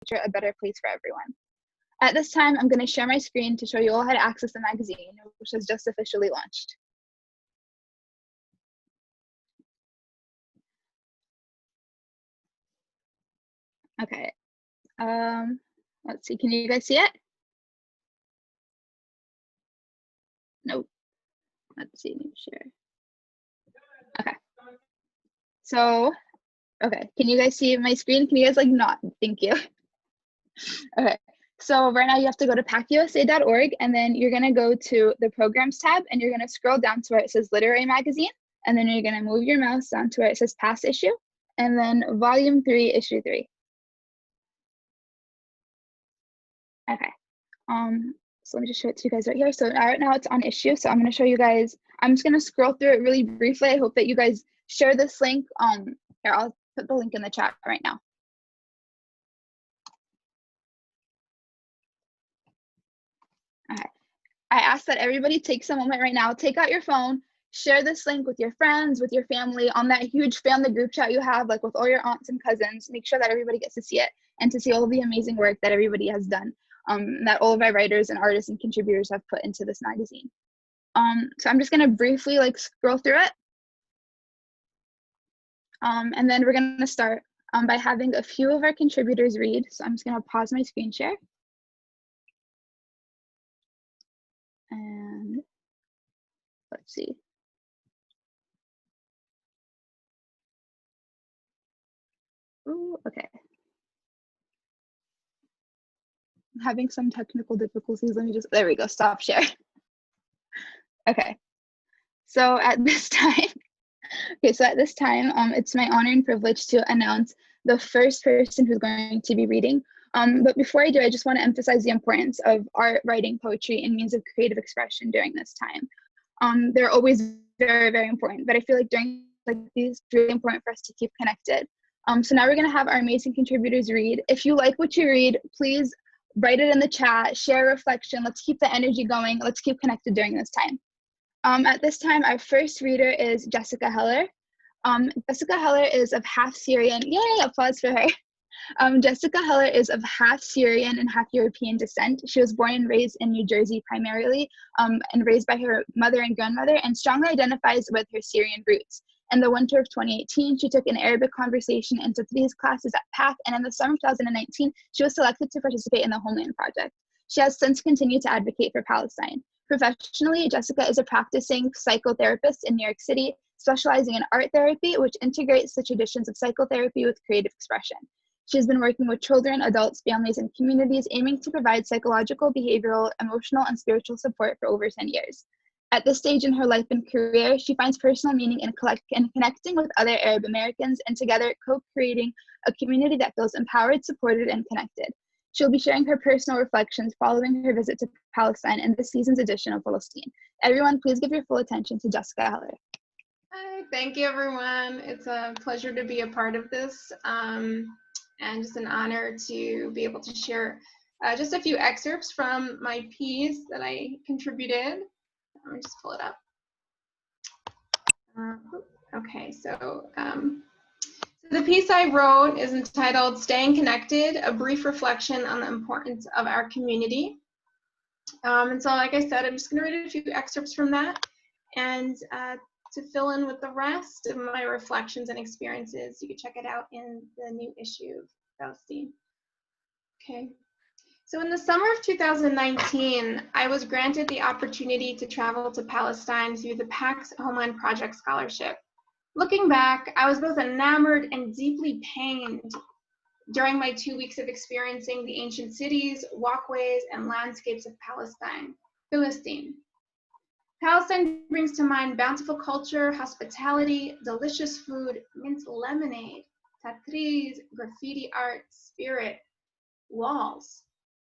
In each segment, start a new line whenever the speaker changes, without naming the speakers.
future a better place for everyone. At this time, I'm going to share my screen to show you all how to access the magazine, which has just officially launched. Okay, let's see, can you guys see it? Nope. Let's see, share. Okay. So, okay, can you guys see my screen? Can you guys like not? Thank you. Okay, so right now you have to go to pacusa.org and then you're gonna go to the programs tab and you're gonna scroll down to where it says literary magazine, and then you're gonna move your mouse down to where it says past issue, and then volume 3, issue 3. Okay, so let me just show it to you guys right here. So right now it's on issue, so I'm gonna show you guys, I'm just gonna scroll through it really briefly. I hope that you guys share this link. Here, I'll put the link in the chat right now. Okay. I ask that everybody takes a moment right now, take out your phone, share this link with your friends, with your family, on that huge family group chat you have, like with all your aunts and cousins. Make sure that everybody gets to see it and to see all of the amazing work that everybody has done, that all of our writers and artists and contributors have put into this magazine. So I'm just gonna briefly like scroll through it. And then we're gonna start by having a few of our contributors read. So I'm just gonna pause my screen share. And let's see. Ooh, okay. I'm having some technical difficulties. Let me just, there we go, stop share. Okay. So at this time, it's my honor and privilege to announce the first person who's going to be reading. But before I do, I just want to emphasize the importance of art, writing, poetry, and means of creative expression during this time. They're always very, very important, but I feel like during like these, it's really important for us to keep connected. So now we're going to have our amazing contributors read. If you like what you read, please write it in the chat, share a reflection. Let's keep the energy going. Let's keep connected during this time. At this time, our first reader is Jessica Heller. Jessica Heller is of half Syrian, yay, applause for her. Jessica Heller is of half Syrian and half European descent. She was born and raised in New Jersey primarily, and raised by her mother and grandmother, and strongly identifies with her Syrian roots. In the winter of 2018, she took an Arabic conversation and Tafsir classes at PATH, and in the summer of 2019, she was selected to participate in the Homeland Project. She has since continued to advocate for Palestine. Professionally, Jessica is a practicing psychotherapist in New York City, specializing in art therapy, which integrates the traditions of psychotherapy with creative expression. She has been working with children, adults, families, and communities, aiming to provide psychological, behavioral, emotional, and spiritual support for over 10 years. At this stage in her life and career, she finds personal meaning in connecting with other Arab Americans and together co-creating a community that feels empowered, supported, and connected. She'll be sharing her personal reflections following her visit to Palestine in this season's edition of Falastin. Everyone, please give your full attention to Jessica Heller.
Hi, thank you, everyone. It's a pleasure to be a part of this, and just an honor to be able to share just a few excerpts from my piece that I contributed. Let me just pull it up. Okay, so the piece I wrote is entitled Staying Connected, a brief reflection on the importance of our community. And so like I said, I'm just gonna read a few excerpts from that, and to fill in with the rest of my reflections and experiences, you can check it out in the new issue of Falastin. Okay. So in the summer of 2019, I was granted the opportunity to travel to Palestine through the PAC's Homeland Project Scholarship. Looking back, I was both enamored and deeply pained during my 2 weeks of experiencing the ancient cities, walkways, and landscapes of Palestine. Palestine brings to mind bountiful culture, hospitality, delicious food, mint lemonade, tatreez, graffiti art, spirit, walls,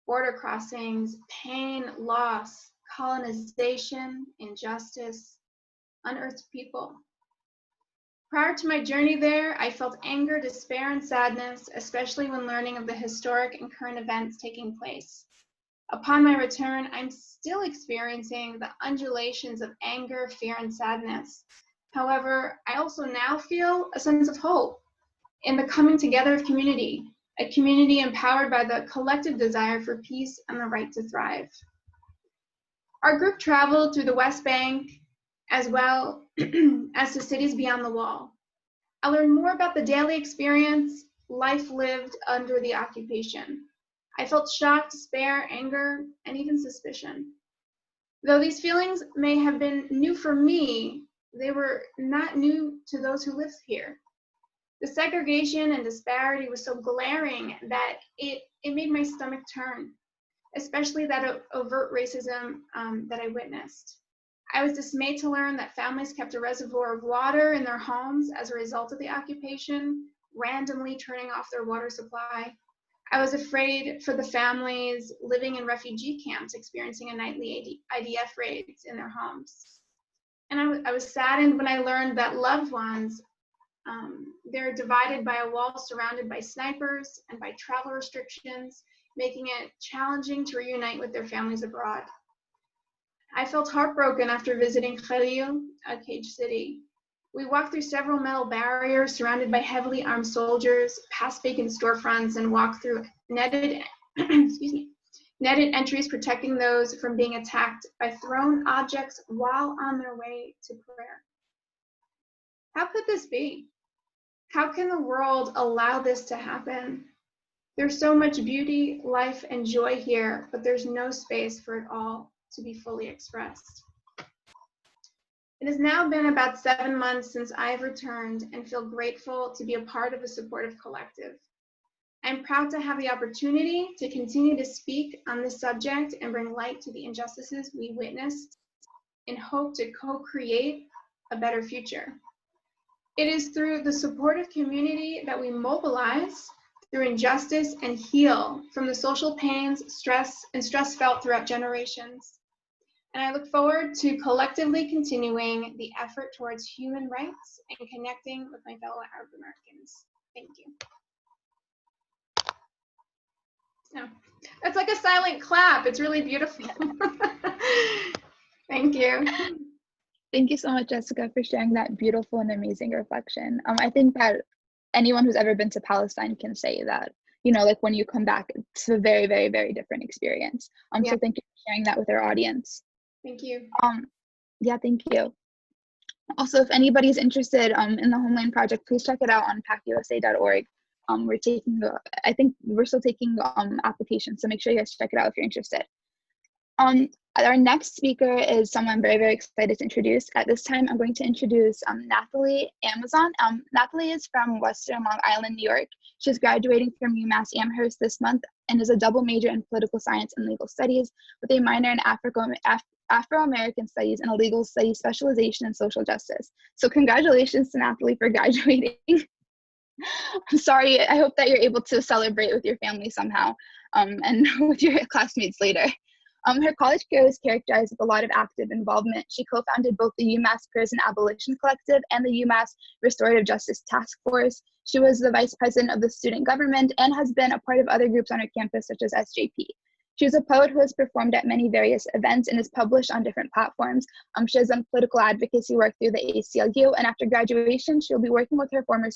border crossings, pain, loss, colonization, injustice, unearthed people. Prior to my journey there, I felt anger, despair, and sadness, especially when learning of the historic and current events taking place. Upon my return, I'm still experiencing the undulations of anger, fear, and sadness. However, I also now feel a sense of hope in the coming together of community, a community empowered by the collective desire for peace and the right to thrive. Our group traveled through the West Bank as well as to cities beyond the wall. I learned more about the daily experience, life lived under the occupation. I felt shock, despair, anger, and even suspicion. Though these feelings may have been new for me, they were not new to those who lived here. The segregation and disparity was so glaring that it made my stomach turn, especially that overt racism that I witnessed. I was dismayed to learn that families kept a reservoir of water in their homes as a result of the occupation, randomly turning off their water supply. I was afraid for the families living in refugee camps experiencing a nightly IDF raids in their homes. And I was saddened when I learned that loved ones, they're divided by a wall surrounded by snipers and by travel restrictions, making it challenging to reunite with their families abroad. I felt heartbroken after visiting Khalil, a cage city. We walked through several metal barriers surrounded by heavily armed soldiers, past vacant storefronts, and walked through netted, netted entries protecting those from being attacked by thrown objects while on their way to prayer. How could this be? How can the world allow this to happen? There's so much beauty, life, and joy here, but there's no space for it all to be fully expressed. It has now been about 7 months since I have returned and feel grateful to be a part of a supportive collective. I'm proud to have the opportunity to continue to speak on this subject and bring light to the injustices we witnessed in hope to co-create a better future. It is through the supportive community that we mobilize through injustice and heal from the social pains, stress felt throughout generations. And I look forward to collectively continuing the effort towards human rights and connecting with my fellow Arab Americans. Thank you. So, it's like a silent clap. It's really beautiful. Thank you.
Thank you so much, Jessica, for sharing that beautiful and amazing reflection. I think that anyone who's ever been to Palestine can say that, you know, like when you come back, it's a very, very, very different experience.
Yeah.
So thank you for sharing that with our audience.
Thank you.
Yeah, thank you. Also, if anybody's interested in the Homeland Project, please check it out on pacusa.org. We're taking, I think we're still taking applications, so make sure you guys check it out if you're interested. Our next speaker is someone I'm very, very excited to introduce. At this time, I'm going to introduce Nathalie Amazon. Nathalie is from Western Long Island, New York. She's graduating from UMass Amherst this month and is a double major in political science and legal studies with a minor in Afro-American studies and a legal studies specialization in social justice. So congratulations to Nathalie for graduating. I'm sorry, I hope that you're able to celebrate with your family somehow and with your classmates later. Her college career was characterized with a lot of active involvement. She co-founded both the UMass Prison Abolition Collective and the UMass Restorative Justice Task Force. She was the vice president of the student government and has been a part of other groups on her campus, such as SJP. She is a poet who has performed at many various events and is published on different platforms. She has done political advocacy work through the ACLU, and after graduation, she'll be working with her former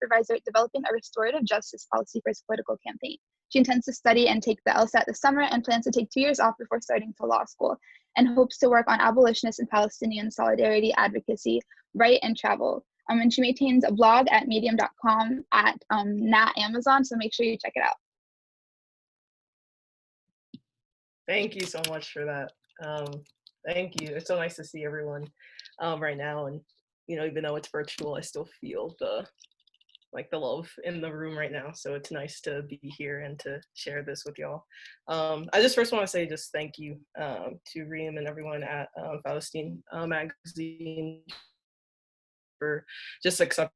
supervisor developing a restorative justice policy for his political campaign. She intends to study and take the LSAT this summer and plans to take 2 years off before starting to law school, and hopes to work on abolitionist and Palestinian solidarity, advocacy, right, and travel. And she maintains a blog at medium.com at natamazon, so make sure you check it out.
Thank you so much for that. Thank you. It's so nice to see everyone right now, and you know, even though it's virtual, I still feel the love in the room right now. So it's nice to be here and to share this with y'all. I just first want to say just thank you to Reem and everyone at Falastin magazine for just accepting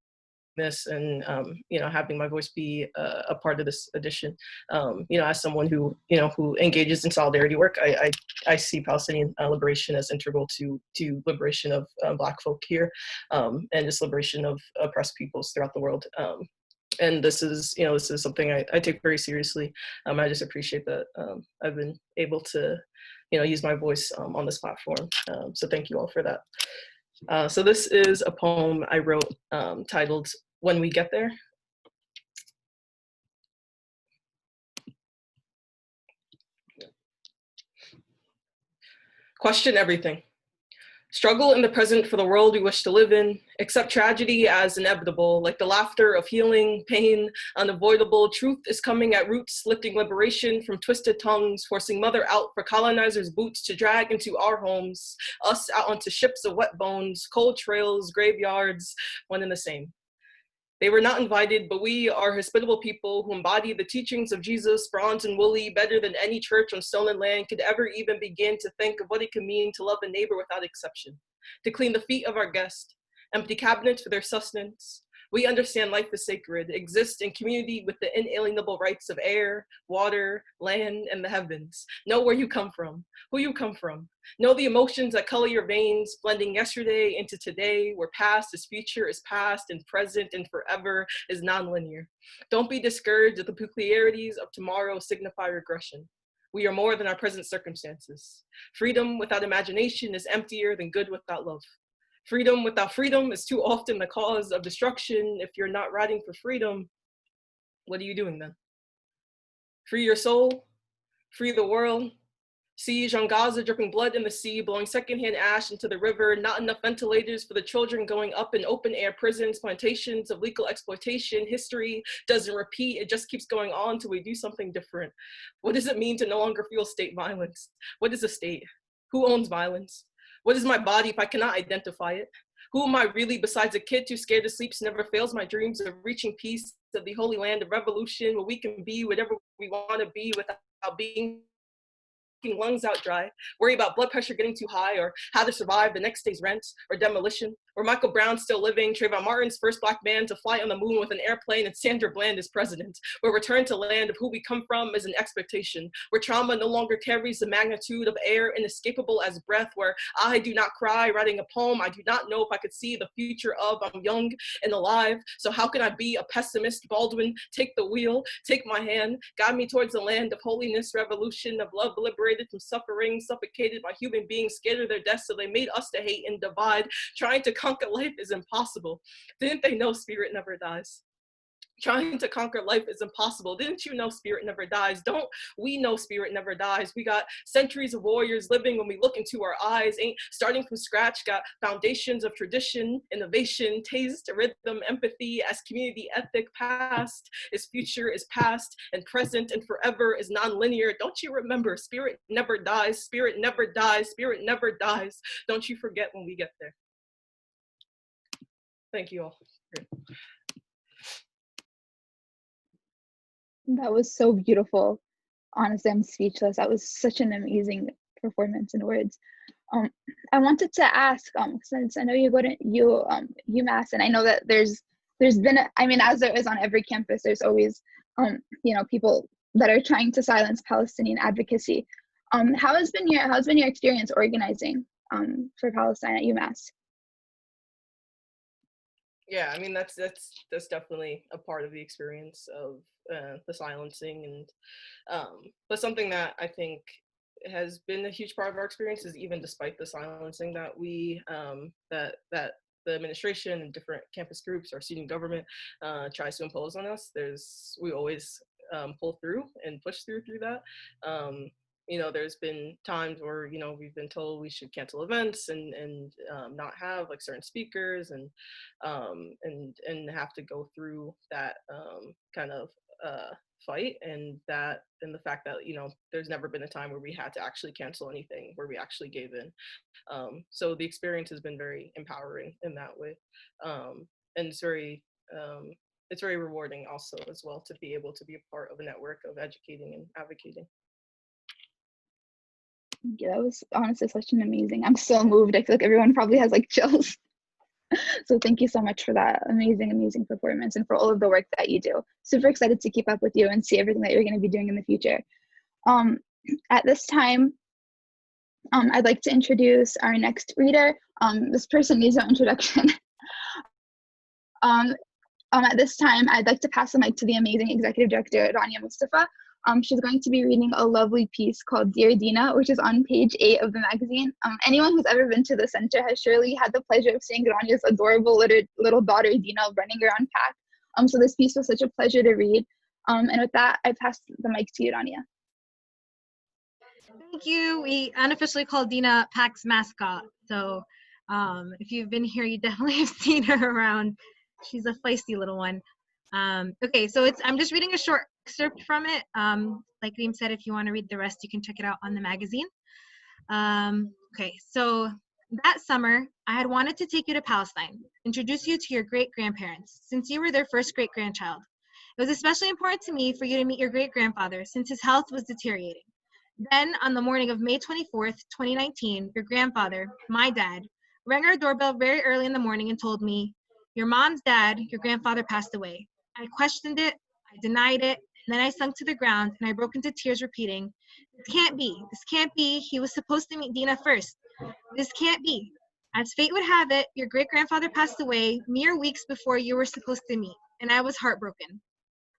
this and you know, having my voice be a part of this edition. You know, as someone who, you know, who engages in solidarity work, I see Palestinian liberation as integral to liberation of Black folk here, and just liberation of oppressed peoples throughout the world. And this is, you know, this is something I take very seriously. I just appreciate that I've been able to, you know, use my voice on this platform. So thank you all for that. So this is a poem I wrote titled "When We Get There." Question everything. Struggle in the present for the world we wish to live in, accept tragedy as inevitable, like the laughter of healing, pain, unavoidable. Truth is coming at roots, lifting liberation from twisted tongues, forcing mother out for colonizers' boots to drag into our homes, us out onto ships of wet bones, cold trails, graveyards, one and the same. They were not invited, but we are hospitable people who embody the teachings of Jesus, bronze and woolly, better than any church on stolen land could ever even begin to think of what it could mean to love a neighbor without exception, to clean the feet of our guest, empty cabinets for their sustenance. We understand life is sacred, exist in community with the inalienable rights of air, water, land, and the heavens. Know where you come from, who you come from. Know the emotions that color your veins, blending yesterday into today, where past is future, is past, and present, and forever is nonlinear. Don't be discouraged that the peculiarities of tomorrow signify regression. We are more than our present circumstances. Freedom without imagination is emptier than good without love. Freedom without freedom is too often the cause of destruction. If you're not riding for freedom, what are you doing then? Free your soul, free the world. Siege on Gaza, dripping blood in the sea, blowing secondhand ash into the river, not enough ventilators for the children going up in open air prisons, plantations of legal exploitation. History doesn't repeat, it just keeps going on till we do something different. What does it mean to no longer feel state violence? What is a state? Who owns violence? What is my body if I cannot identify it? Who am I really besides a kid too scared to sleep, never fails my dreams of reaching peace of the holy land of revolution, where we can be whatever we want to be without being lungs out dry, worry about blood pressure getting too high, or how to survive the next day's rent or demolition, or Michael Brown still living, Trayvon Martin's first black man to fly on the moon with an airplane, and Sandra Bland is president, where return to land of who we come from is an expectation, where trauma no longer carries the magnitude of air inescapable as breath, where I do not cry writing a poem I do not know if I could see the future of. I'm young and alive, so how can I be a pessimist? Baldwin, take the wheel, take my hand, guide me towards the land of holiness, revolution, of love, liberated from suffering, suffocated by human beings, scared of their death, so they made us to hate and divide. Trying to conquer life is impossible. Didn't they know spirit never dies? Trying to conquer life is impossible. Didn't you know spirit never dies? Don't we know spirit never dies? We got centuries of warriors living when we look into our eyes. Ain't starting from scratch, got foundations of tradition, innovation, taste, rhythm, empathy as community ethic. Past is future, is past, and present and forever is non-linear. Don't you remember? Spirit never dies, spirit never dies, spirit never dies. Don't you forget when we get there. Thank you all.
That was so beautiful. Honestly, I'm speechless. That was such an amazing performance in words. I wanted to ask, since I know you go to UMass, and I know that there's been, as there is on every campus, there's always, people that are trying to silence Palestinian advocacy. How has been your experience organizing for Palestine at UMass?
Yeah, that's definitely a part of the experience of the silencing, and but something that I think has been a huge part of our experience is even despite the silencing that we that the administration and different campus groups, our student government tries to impose on us, we always pull through and push through that. There's been times where, we've been told we should cancel events and not have like certain speakers and have to go through that kind of fight, and the fact that, there's never been a time where we had to actually cancel anything, where we actually gave in. So the experience has been very empowering in that way. And it's very rewarding also as well to be able to be a part of a network of educating and advocating.
Yeah, that was honestly such an amazing, I'm so moved. I feel like everyone probably has like chills. So thank you so much for that amazing performance and for all of the work that you do. Super excited to keep up with you and see everything that you're going to be doing in the future. At this time, I'd like to introduce our next reader. This person needs no introduction. At this time, I'd like to pass the mic to the amazing Executive Director, Rania Mustafa. She's going to be reading a lovely piece called Dear Dina, which is on page 8 of the magazine. Anyone who's ever been to the center has surely had the pleasure of seeing Rania's adorable little daughter, Dina, running around pack. So this piece was such a pleasure to read. And with that, I pass the mic to you, Rania.
Thank you. We unofficially call Dina PAX mascot. So if you've been here, you definitely have seen her around. She's a feisty little one. Okay, so I'm just reading a short excerpt from it. Like Reem said, if you want to read the rest, you can check it out on the magazine. Okay, so that summer, I had wanted to take you to Palestine, introduce you to your great-grandparents, since you were their first great-grandchild. It was especially important to me for you to meet your great-grandfather, since his health was deteriorating. Then, on the morning of May 24th, 2019, your grandfather, my dad, rang our doorbell very early in the morning and told me, "Your mom's dad, your grandfather passed away." I questioned it, I denied it, and then I sunk to the ground and I broke into tears repeating, "This can't be, this can't be, he was supposed to meet Dina first. This can't be." As fate would have it, your great-grandfather passed away mere weeks before you were supposed to meet, and I was heartbroken.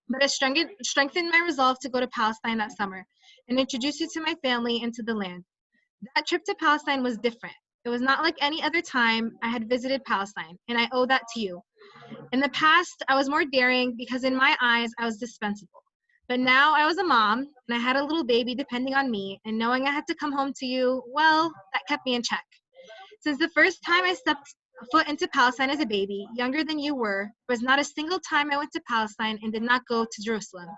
But I strengthened my resolve to go to Palestine that summer and introduce you to my family and to the land. That trip to Palestine was different. It was not like any other time I had visited Palestine, and I owe that to you. In the past, I was more daring because in my eyes, I was dispensable. But now I was a mom, and I had a little baby depending on me, and knowing I had to come home to you, well, that kept me in check. Since the first time I stepped foot into Palestine as a baby, younger than you were, there was not a single time I went to Palestine and did not go to Jerusalem.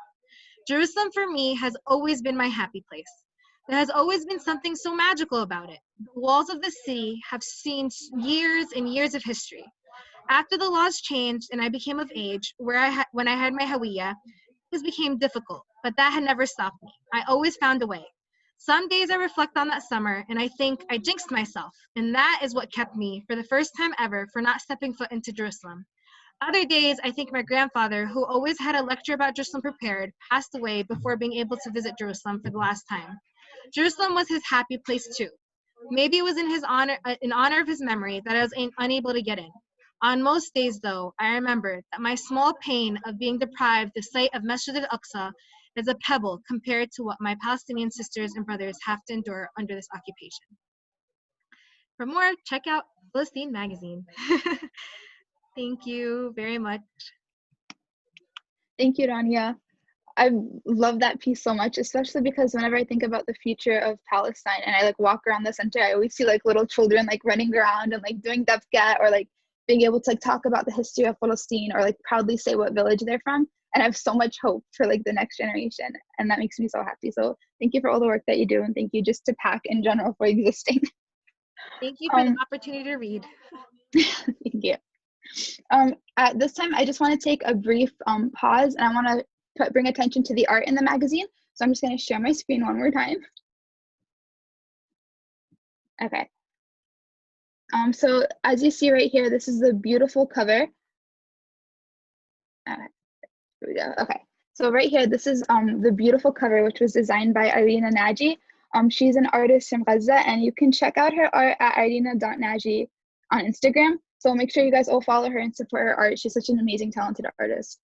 Jerusalem for me has always been my happy place. There has always been something so magical about it. The walls of the city have seen years and years of history. After the laws changed and I became of age, when I had my Hawiyah, things became difficult, but that had never stopped me. I always found a way. Some days I reflect on that summer and I think I jinxed myself, and that is what kept me, for the first time ever, for not stepping foot into Jerusalem. Other days, I think my grandfather, who always had a lecture about Jerusalem prepared, passed away before being able to visit Jerusalem for the last time. Jerusalem was his happy place too. Maybe it was in honor of his memory that I was unable to get in. On most days, though, I remember that my small pain of being deprived the sight of Masjid al-Aqsa is a pebble compared to what my Palestinian sisters and brothers have to endure under this occupation. For more, check out Falastin magazine. Thank you very much.
Thank you, Rania. I love that piece so much, especially because whenever I think about the future of Palestine and I like walk around the center, I always see like little children like running around and like doing dafkat or like being able to like talk about the history of Palestine or like proudly say what village they're from. And I have so much hope for like the next generation, and that makes me so happy. So thank you for all the work that you do, and thank you just to PAC in general for existing.
Thank you for the opportunity to read.
Thank you. At this time, I just want to take a brief pause, and I want to bring attention to the art in the magazine. So I'm just going to share my screen one more time. Okay. So as you see right here, this is the beautiful cover. Here we go. Okay. So right here, this is the beautiful cover, which was designed by Irina Naji. She's an artist from Gaza, and you can check out her art at irina.naji on Instagram. So make sure you guys all follow her and support her art. She's such an amazing, talented artist.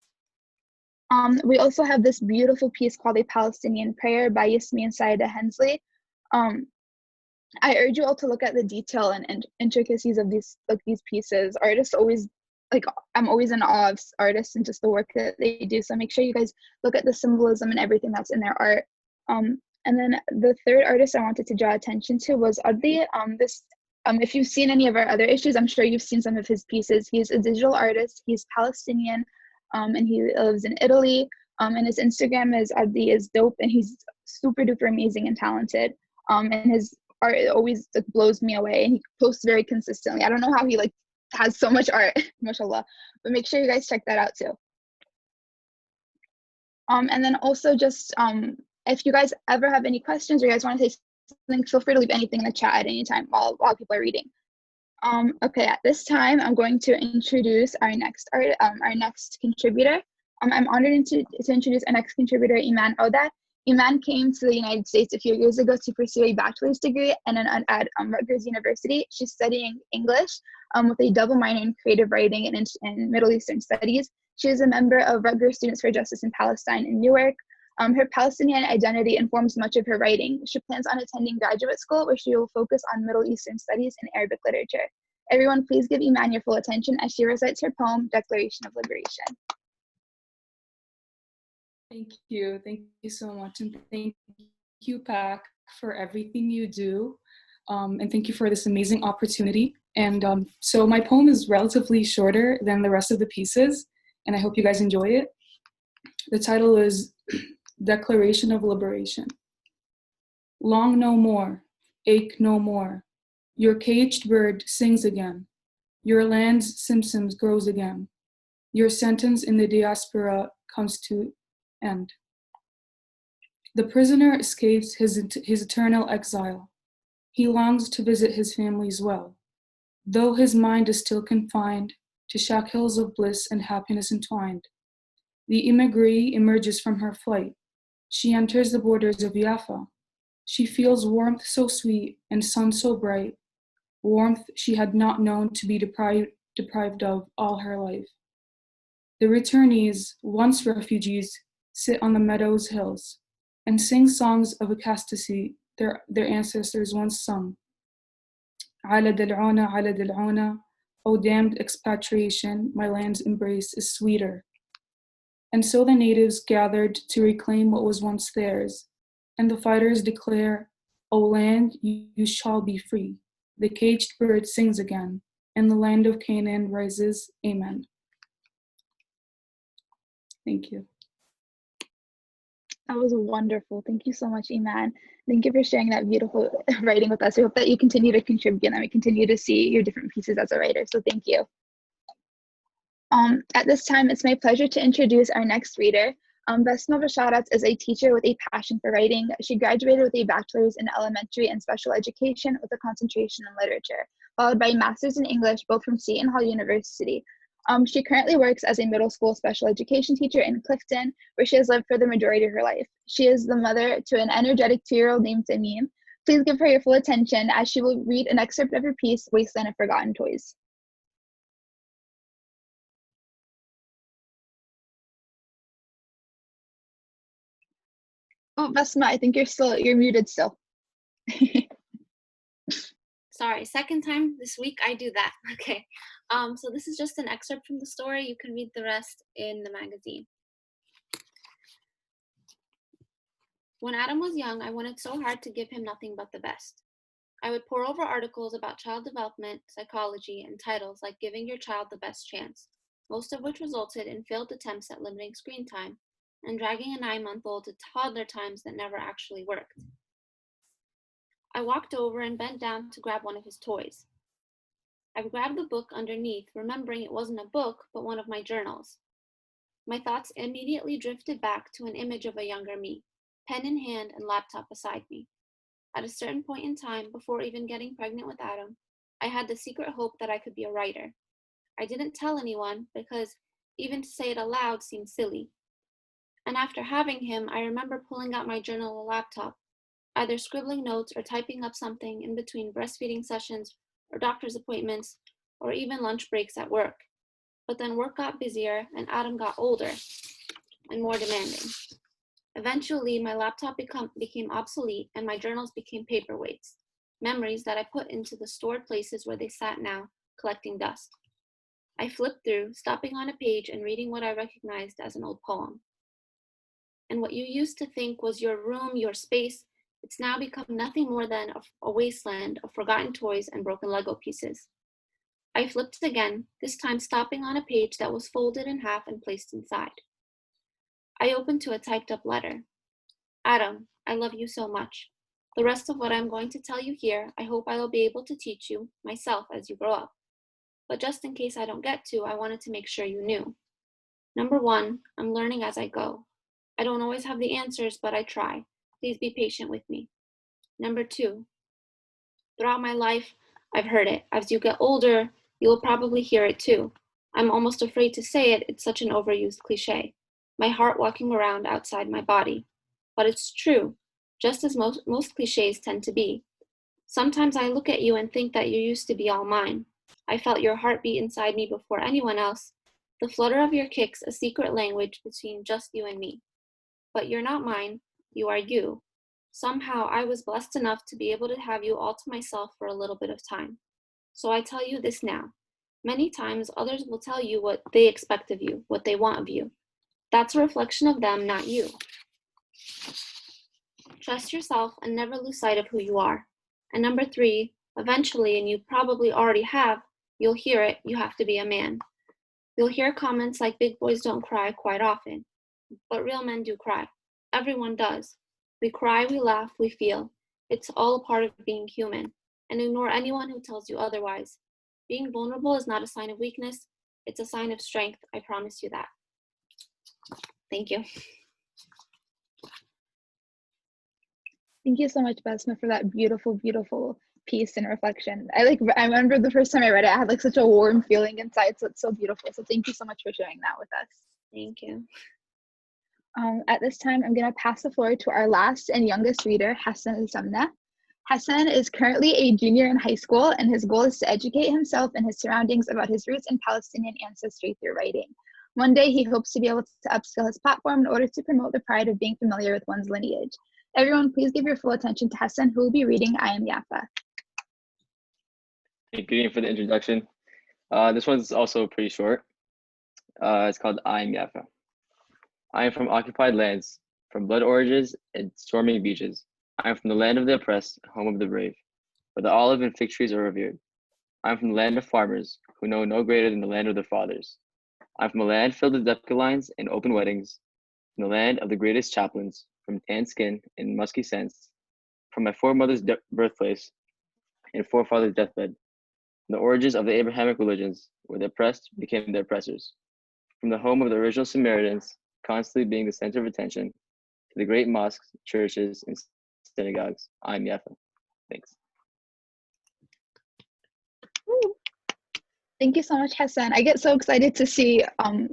We also have this beautiful piece called A Palestinian Prayer by Yasmin Saida Hensley. I urge you all to look at the detail and intricacies of these pieces. Artists always, I'm always in awe of artists and just the work that they do. So make sure you guys look at the symbolism and everything that's in their art. And then the third artist I wanted to draw attention to was Adli. If you've seen any of our other issues, I'm sure you've seen some of his pieces. He's a digital artist. He's Palestinian, and he lives in Italy. And his Instagram is Adli is dope, and he's super duper amazing and talented. And his art always blows me away, and he posts very consistently. I don't know how he has so much art, mashallah. But make sure you guys check that out too. And then also just if you guys ever have any questions or you guys want to say something, feel free to leave anything in the chat at any time while people are reading. Okay, at this time, I'm going to introduce our next contributor. I'm honored to introduce our next contributor, Iman Oda. Iman came to the United States a few years ago to pursue a bachelor's degree and at Rutgers University. She's studying English with a double minor in creative writing and Middle Eastern studies. She is a member of Rutgers Students for Justice in Palestine in Newark. Her Palestinian identity informs much of her writing. She plans on attending graduate school where she will focus on Middle Eastern studies and Arabic literature. Everyone, please give Iman your full attention as she recites her poem, Declaration of Liberation.
Thank you so much, and thank you, Pac, for everything you do. And thank you for this amazing opportunity. And so my poem is relatively shorter than the rest of the pieces, and I hope you guys enjoy it. The title is Declaration of Liberation. Long no more, ache no more. Your caged bird sings again. Your land's Simpsons grows again. Your sentence in the diaspora comes to end. The prisoner escapes his eternal exile. He longs to visit his family's well, though his mind is still confined to shackles of bliss and happiness entwined. The immigree emerges from her flight. She enters the borders of Jaffa. She feels warmth so sweet and sun so bright, warmth she had not known to be deprived of all her life. The returnees, once refugees, sit on the meadows' hills and sing songs of ecstasy their ancestors once sung. Ala Dil'una, Ala Dil'una, O damned expatriation, my land's embrace is sweeter. And so the natives gathered to reclaim what was once theirs, and the fighters declare, O land, you shall be free. The caged bird sings again, and the land of Canaan rises. Amen. Thank you.
That was wonderful. Thank you so much, Iman. Thank you for sharing that beautiful writing with us. We hope that you continue to contribute and that we continue to see your different pieces as a writer. So thank you. At this time, it's my pleasure to introduce our next reader. Besma Basharat is a teacher with a passion for writing. She graduated with a bachelor's in elementary and special education with a concentration in literature, followed by a master's in English, both from Seton Hall University. She currently works as a middle school special education teacher in Clifton, where she has lived for the majority of her life. She is the mother to an energetic 2-year-old named Tamim. Please give her your full attention as she will read an excerpt of her piece, Wasteland of Forgotten Toys. Oh, Basma, I think you're muted still.
Sorry, second time this week I do that. Okay. So this is just an excerpt from the story. You can read the rest in the magazine. When Adam was young, I wanted so hard to give him nothing but the best. I would pore over articles about child development, psychology, and titles like Giving Your Child the Best Chance, most of which resulted in failed attempts at limiting screen time and dragging a 9-month-old to toddler times that never actually worked. I walked over and bent down to grab one of his toys. I grabbed the book underneath, remembering it wasn't a book, but one of my journals. My thoughts immediately drifted back to an image of a younger me, pen in hand and laptop beside me. At a certain point in time, before even getting pregnant with Adam, I had the secret hope that I could be a writer. I didn't tell anyone because even to say it aloud seemed silly. And after having him, I remember pulling out my journal or laptop, either scribbling notes or typing up something in between breastfeeding sessions or doctor's appointments or even lunch breaks at work. But then work got busier and Adam got older and more demanding. Eventually, my laptop became obsolete and my journals became paperweights, memories that I put into the stored places where they sat now, collecting dust. I flipped through, stopping on a page and reading what I recognized as an old poem. And what you used to think was your room, your space, it's now become nothing more than a wasteland of forgotten toys and broken Lego pieces. I flipped again, this time stopping on a page that was folded in half and placed inside. I opened to a typed up letter. Adam, I love you so much. The rest of what I'm going to tell you here, I hope I will be able to teach you myself as you grow up. But just in case I don't get to, I wanted to make sure you knew. Number 1, I'm learning as I go. I don't always have the answers, but I try. Please be patient with me. Number 2, throughout my life, I've heard it. As you get older, you'll probably hear it too. I'm almost afraid to say it, it's such an overused cliche. My heart walking around outside my body. But it's true, just as most cliches tend to be. Sometimes I look at you and think that you used to be all mine. I felt your heartbeat inside me before anyone else, the flutter of your kicks a secret language between just you and me. But you're not mine, you are you. Somehow I was blessed enough to be able to have you all to myself for a little bit of time. So I tell you this now. Many times others will tell you what they expect of you, what they want of you. That's a reflection of them, not you. Trust yourself and never lose sight of who you are. And number 3, eventually, and you probably already have, you'll hear it, you have to be a man. You'll hear comments like big boys don't cry quite often, but real men do cry. Everyone does. We cry, we laugh, we feel. It's all a part of being human. And ignore anyone who tells you otherwise. Being vulnerable is not a sign of weakness, it's a sign of strength, I promise you that. Thank you.
Thank you so much, Basma, for that beautiful, beautiful piece and reflection. I remember the first time I read it, I had like such a warm feeling inside, so it's so beautiful. So thank you so much for sharing that with us.
Thank you.
At this time, I'm going to pass the floor to our last and youngest reader, Hassan Samna. Hassan is currently a junior in high school, and his goal is to educate himself and his surroundings about his roots and Palestinian ancestry through writing. One day, he hopes to be able to upskill his platform in order to promote the pride of being familiar with one's lineage. Everyone, please give your full attention to Hassan, who will be reading I Am Yafa.
Thank you for the introduction. This one's also pretty short. It's called I Am Yafa. I am from occupied lands, from blood orgies and storming beaches. I am from the land of the oppressed, home of the brave, where the olive and fig trees are revered. I am from the land of farmers, who know no greater than the land of their fathers. I am from a land filled with depka lines and open weddings, from the land of the greatest chaplains, from tan skin and musky scents, from my foremothers' birthplace and forefathers' deathbed, from the origins of the Abrahamic religions, where the oppressed became the oppressors, from the home of the original Samaritans, constantly being the center of attention, to the great mosques, churches, and synagogues. I'm Yafa. Thanks.
Thank you so much, Hassan. I get so excited to see,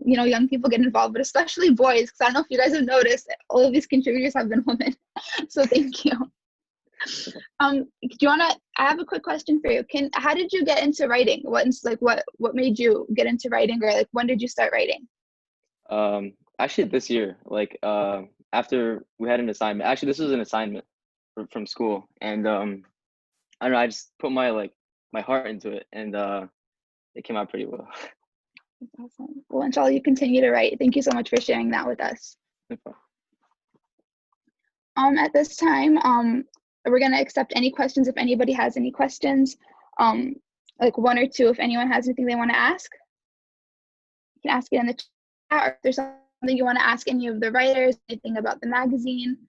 young people get involved, but especially boys, because I don't know if you guys have noticed, all of these contributors have been women. So thank you. Do you wanna? I have a quick question for you. How did you get into writing? What made you get into writing, or like when did you start writing?
Actually, this year, after we had an assignment. Actually, this was an assignment from school, and I don't know. I just put my heart into it, and it came out pretty well.
That's awesome. Well, inshallah, you continue to write. Thank you so much for sharing that with us.
No problem.
At this time, we're gonna accept any questions if anybody has any questions. Like 1 or 2 if anyone has anything they want to ask. You can ask it in the chat, or if there's something you want to ask any of the writers, anything about the magazine.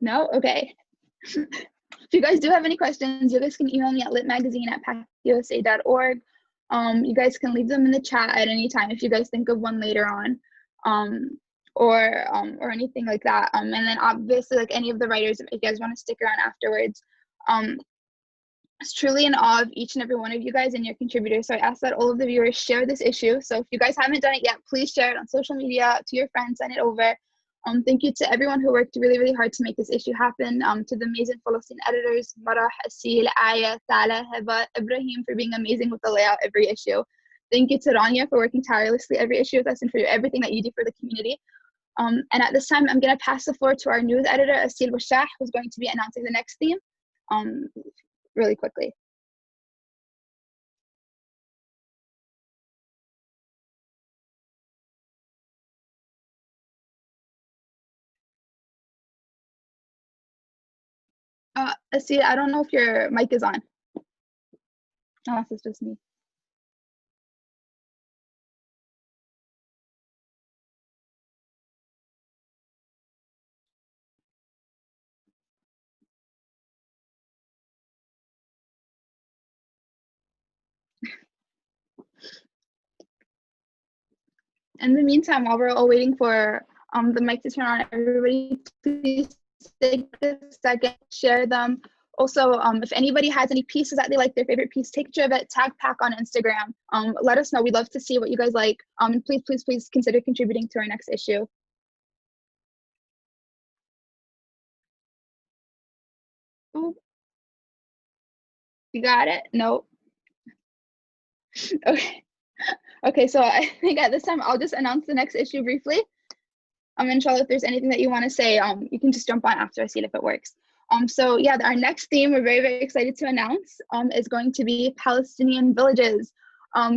No? Okay. If you guys do have any questions, you guys can email me at litmagazine@pacusa.org. You guys can leave them in the chat at any time if you guys think of one later on, or anything like that. And then obviously, like any of the writers, if you guys want to stick around afterwards, it's truly in awe of each and every one of you guys and your contributors. So I ask that all of the viewers share this issue. So if you guys haven't done it yet, please share it on social media, to your friends, send it over. Thank you to everyone who worked really, really hard to make this issue happen. To the amazing Falastin editors, Marah, Asil, Aya, Tala, Heba, Ibrahim for being amazing with the layout every issue. Thank you to Rania for working tirelessly every issue with us and for everything that you do for the community. And at this time, I'm going to pass the floor to our news editor, Asil Washah, who's going to be announcing the next theme really quickly. Asil, I don't know if your mic is on. Unless it's just me. In the meantime, while we're all waiting for the mic to turn on, everybody please take a second, share them. Also, if anybody has any pieces that they like, their favorite piece, take a picture of it, tag Pac on Instagram. Let us know. We'd love to see what you guys like. And please, please, please consider contributing to our next issue. Ooh. You got it? Nope. Okay. Okay, so I think at this time, I'll just announce the next issue briefly. Inshallah, if there's anything that you want to say, you can just jump on after I see it if it works. So yeah, our next theme we're very, very excited to announce is going to be Palestinian villages.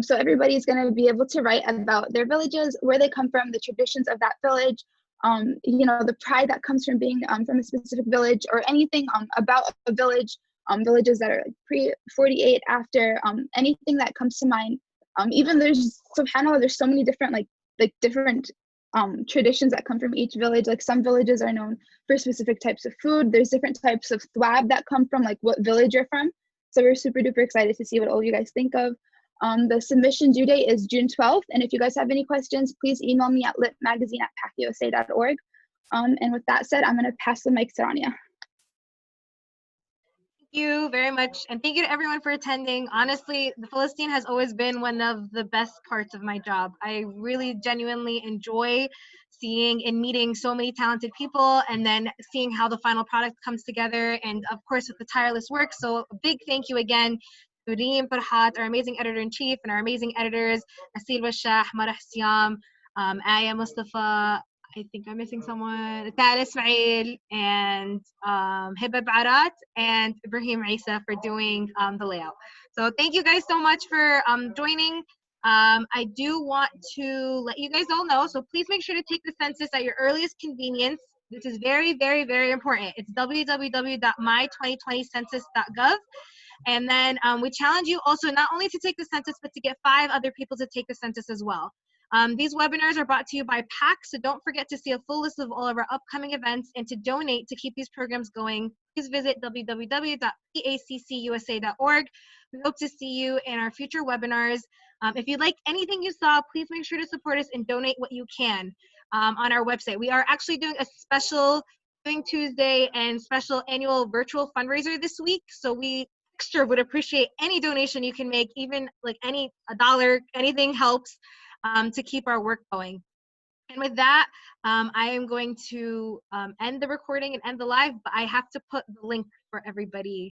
So everybody's going to be able to write about their villages, where they come from, the traditions of that village, you know, the pride that comes from being from a specific village, or anything about a village, villages that are like pre-48, after, anything that comes to mind. Even there's, subhanAllah, there's so many different like different traditions that come from each village. Like some villages are known for specific types of food. There's different types of thwab that come from like what village you're from. So we're super duper excited to see what all you guys think of. The submission due date is June 12th. And if you guys have any questions, please email me at litmagazine@pacusa.org. And with that said, I'm going to pass the mic to Rania.
Thank you very much. And thank you to everyone for attending. Honestly, the Falastin has always been one of the best parts of my job. I really genuinely enjoy seeing and meeting so many talented people, and then seeing how the final product comes together, and of course with the tireless work. So a big thank you again to Reem Farhat, our amazing editor-in-chief, and our amazing editors, Asil Washah, Marah Siam, Aya Mustafa, I think I'm missing someone, Tara Ismail, and Hibab Arat, and Ibrahim Isa for doing the layout. So thank you guys so much for joining. I do want to let you guys all know, so please make sure to take the census at your earliest convenience. This is very, very, very important. It's www.my2020census.gov. And then we challenge you also not only to take the census, but to get 5 other people to take the census as well. These webinars are brought to you by PAC, so don't forget to see a full list of all of our upcoming events, and to donate to keep these programs going, please visit www.paccusa.org. We hope to see you in our future webinars. If you like anything you saw, please make sure to support us and donate what you can on our website. We are actually doing a special Giving Tuesday and special annual virtual fundraiser this week, so we extra would appreciate any donation you can make, even like $1, anything helps. To keep our work going. And with that, I am going to end the recording and end the live, but I have to put the link for everybody